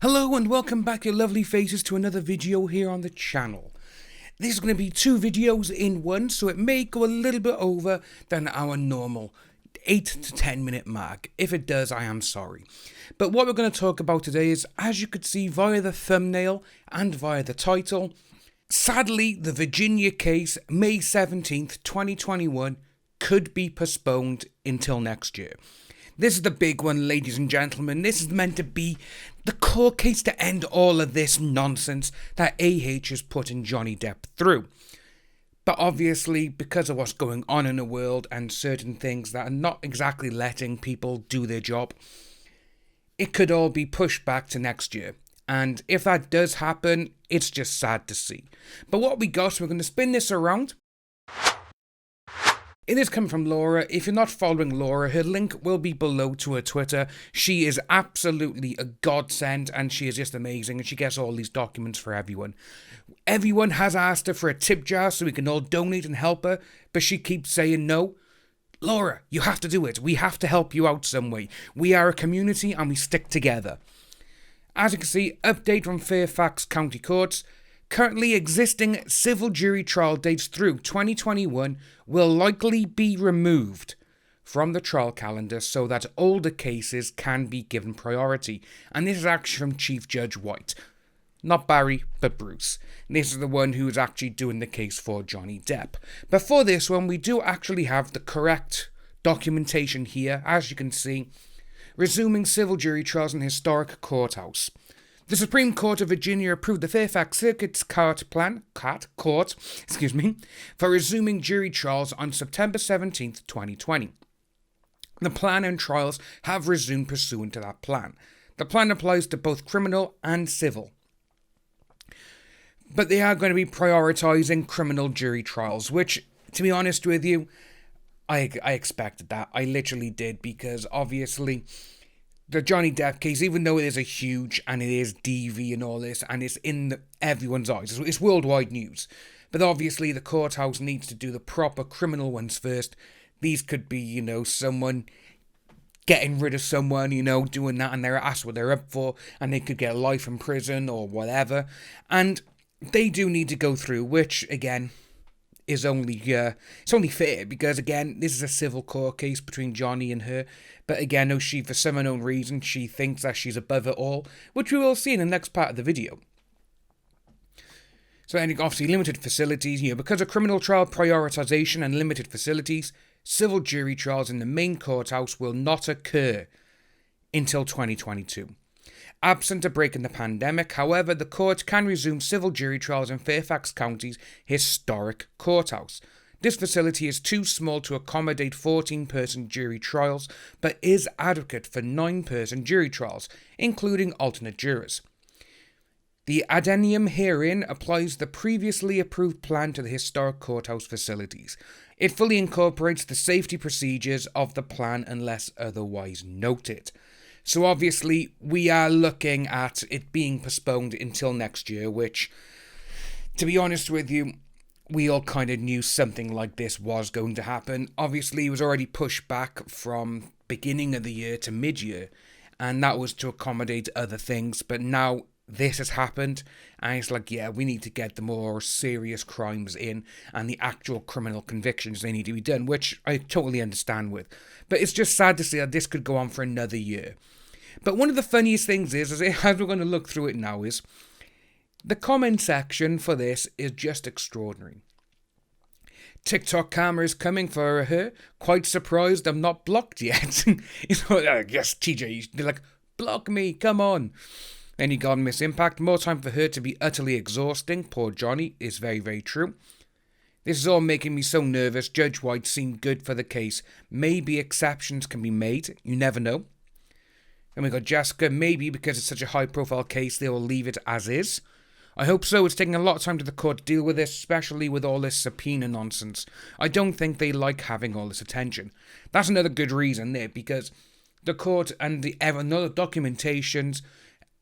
Hello and welcome back, your lovely faces, to another video here on the channel. This is going to be two videos in one, so it may go a little bit over than our normal 8 to 10 minute mark. If it does, I am sorry. But what we're going to talk about today is, as you could see via the thumbnail and via the title, sadly the Virginia case, May 17th, 2021, could be postponed until next year. This is the big one, ladies and gentlemen. This is meant to be the court case to end all of this nonsense that AH is putting Johnny Depp through. But obviously, because of what's going on in the world and certain things that are not exactly letting people do their job, it could all be pushed back to next year. And if that does happen, it's just sad to see. But what we got, we're going to spin this around. It is coming from Laura. If you're not following Laura, her link will be below to her Twitter. She is absolutely a godsend and she is just amazing, and she gets all these documents for everyone. Everyone has asked her for a tip jar so we can all donate and help her, but she keeps saying no. Laura, you have to do it. We have to help you out some way. We are a community and we stick together. As you can see, update from Fairfax County Courts. Currently existing civil jury trial dates through 2021 will likely be removed from the trial calendar so that older cases can be given priority. And this is actually from Chief Judge White. Not Barry, but Bruce. This is the one who is actually doing the case for Johnny Depp. But for this one, we do actually have the correct documentation here, as you can see. Resuming civil jury trials in historic courthouse. The Supreme Court of Virginia approved the Fairfax Circuit's court for resuming jury trials on September 17, 2020. The plan and trials have resumed pursuant to that plan. The plan applies to both criminal and civil. But they are going to be prioritising criminal jury trials, which, to be honest with you, I expected that. I literally did, because obviously the Johnny Depp case, even though it is a huge and it is DV and all this, and it's in everyone's eyes, it's worldwide news. But obviously the courthouse needs to do the proper criminal ones first. These could be, someone getting rid of someone, doing that, and they're asked what they're up for, and they could get life in prison or whatever. And they do need to go through, which, again, is only it's only fair, because again, this is a civil court case between Johnny and her. But again, she, for some unknown reason, she thinks that she's above it all, which we will see in the next part of the video. So obviously limited facilities, because of criminal trial prioritisation and limited facilities, civil jury trials in the main courthouse will not occur until 2022. Absent a break in the pandemic, however, the court can resume civil jury trials in Fairfax County's historic courthouse. This facility is too small to accommodate 14-person jury trials, but is adequate for 9-person jury trials, including alternate jurors. The addendum herein applies the previously approved plan to the historic courthouse facilities. It fully incorporates the safety procedures of the plan unless otherwise noted. So obviously, we are looking at it being postponed until next year, which, to be honest with you, we all kind of knew something like this was going to happen. Obviously, it was already pushed back from beginning of the year to mid-year, and that was to accommodate other things. But now this has happened, and it's like, yeah, we need to get the more serious crimes in, and the actual criminal convictions, they need to be done, which I totally understand with. But it's just sad to see that this could go on for another year. But one of the funniest things is as we're going to look through it now, is the comment section for this is just extraordinary. TikTok camera is coming for her. Quite surprised I'm not blocked yet. Yes, TJ, they're like, block me, come on. Then you got Miss Impact. More time for her to be utterly exhausting. Poor Johnny, is very, very true. This is all making me so nervous. Judge White seemed good for the case. Maybe exceptions can be made. You never know. Then we got Jessica. Maybe because it's such a high-profile case, they will leave it as is. I hope so. It's taking a lot of time to the court to deal with this, especially with all this subpoena nonsense. I don't think they like having all this attention. That's another good reason there, because the court and the other documentations,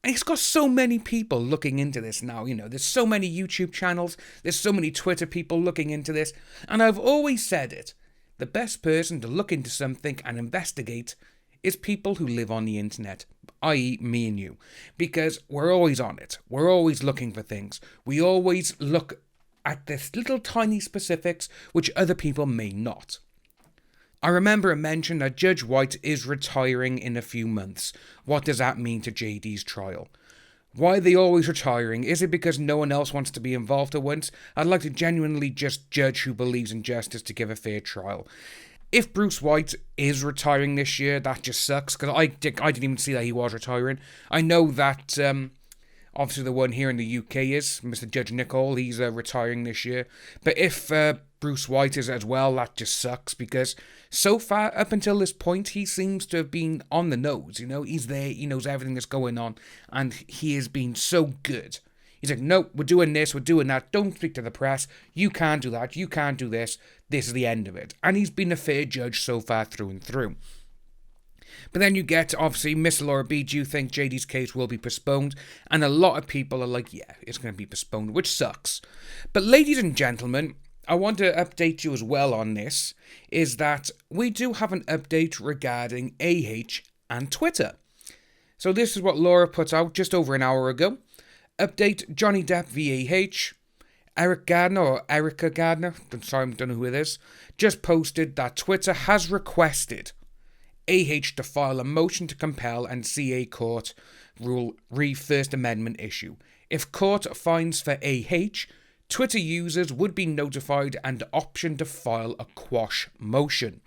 it's got so many people looking into this now. There's so many YouTube channels, there's so many Twitter people looking into this, and I've always said it. The best person to look into something and investigate is people who live on the internet, i.e. me and you, because we're always on it. We're always looking for things. We always look at the little tiny specifics which other people may not. I remember a mention that Judge White is retiring in a few months. What does that mean to JD's trial? Why are they always retiring? Is it because no one else wants to be involved at once? I'd like to genuinely just judge who believes in justice to give a fair trial. If Bruce White is retiring this year, that just sucks, because I didn't even see that he was retiring. I know that, obviously the one here in the UK is, Mr. Judge Nicole, he's retiring this year. But if Bruce White is as well, that just sucks, because so far, up until this point, he seems to have been on the nose, he's there, he knows everything that's going on, and he has been so good. He's like, no, we're doing this, we're doing that, don't speak to the press, you can't do that, you can't do this is the end of it. And he's been a fair judge so far through and through. But then you get, obviously, Miss Loralie Dee, do you think JD's case will be postponed? And a lot of people are like, yeah, it's going to be postponed, which sucks. But ladies and gentlemen, I want to update you as well on this, is that we do have an update regarding AH and Twitter. So this is what Laura put out just over an hour ago. Update, Johnny Depp v AH. Erica Gardner, I don't know who it is, just posted that Twitter has requested AH to file a motion to compel and CA court rule re First Amendment issue. If court finds for AH, Twitter users would be notified and option to file a quash motion.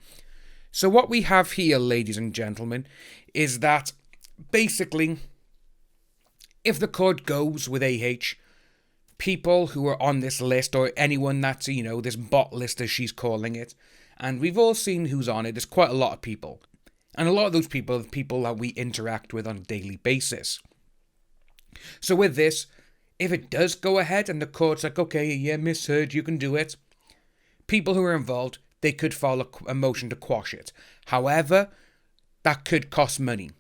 So what we have here, ladies and gentlemen, is that basically, if the court goes with AH, people who are on this list, or anyone that's, this bot list as she's calling it, and we've all seen who's on it, there's quite a lot of people. And a lot of those people are people that we interact with on a daily basis. So with this, if it does go ahead and the court's like, okay, yeah, misheard, you can do it, people who are involved, they could file a motion to quash it. However, that could cost money.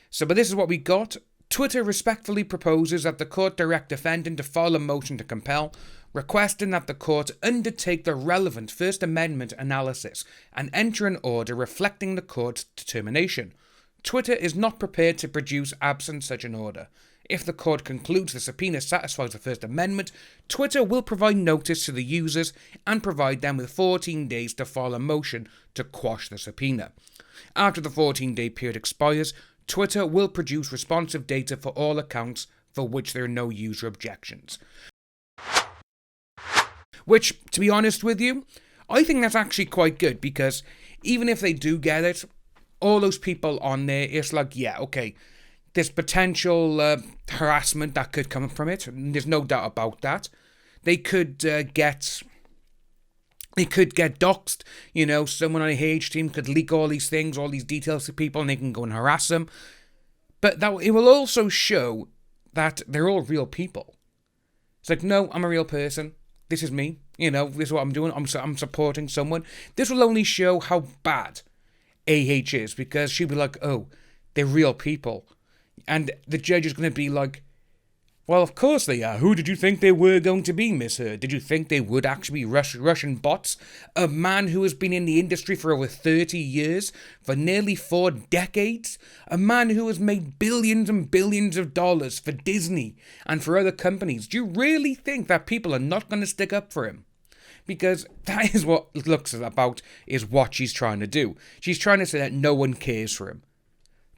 So, but this is what we got. Twitter respectfully proposes that the court direct defendant to file a motion to compel, requesting that the court undertake the relevant First Amendment analysis and enter an order reflecting the court's determination. Twitter is not prepared to produce absent such an order. If the court concludes the subpoena satisfies the First Amendment, Twitter will provide notice to the users and provide them with 14 days to file a motion to quash the subpoena. After the 14-day period expires, Twitter will produce responsive data for all accounts for which there are no user objections. Which, to be honest with you, I think that's actually quite good, because even if they do get it, all those people on there, it's like, yeah, okay, there's potential harassment that could come from it. There's no doubt about that. They could get doxed. Someone on a AH team could leak all these things, all these details to people, and they can go and harass them. But it will also show that they're all real people. It's like, no, I'm a real person. This is me. This is what I'm doing. I'm supporting someone. This will only show how bad AH is, because she'll be like, oh, they're real people. And the judge is going to be like, well, of course they are. Who did you think they were going to be, Miss Heard? Did you think they would actually be Russian bots? A man who has been in the industry for over 30 years, for nearly 4 decades? A man who has made billions and billions of dollars for Disney and for other companies. Do you really think that people are not going to stick up for him? Because that is what it looks about, is what she's trying to do. She's trying to say that no one cares for him.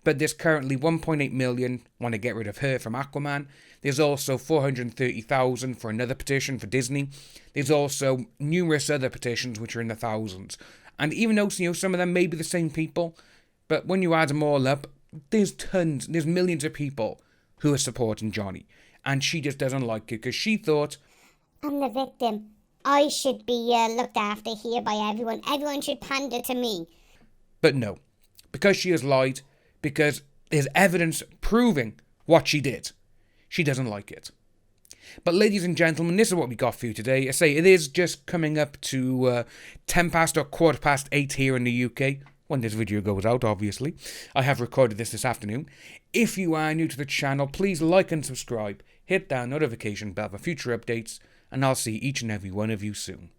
But there's currently 1.8 million want to get rid of her from Aquaman. There's also 430,000 for another petition for Disney. There's also numerous other petitions which are in the thousands. And even though some of them may be the same people, but when you add them all up, there's millions of people who are supporting Johnny. And she just doesn't like it, because she thought, I'm the victim. I should be looked after here by everyone. Everyone should pander to me. But no, because she has lied, because there's evidence proving what she did, she doesn't like it. But ladies and gentlemen, this is what we got for you today. I say it is just coming up to 10 past or 8:15 here in the UK, when this video goes out, obviously. I have recorded this afternoon. If you are new to the channel, please like and subscribe, hit that notification bell for future updates, and I'll see each and every one of you soon.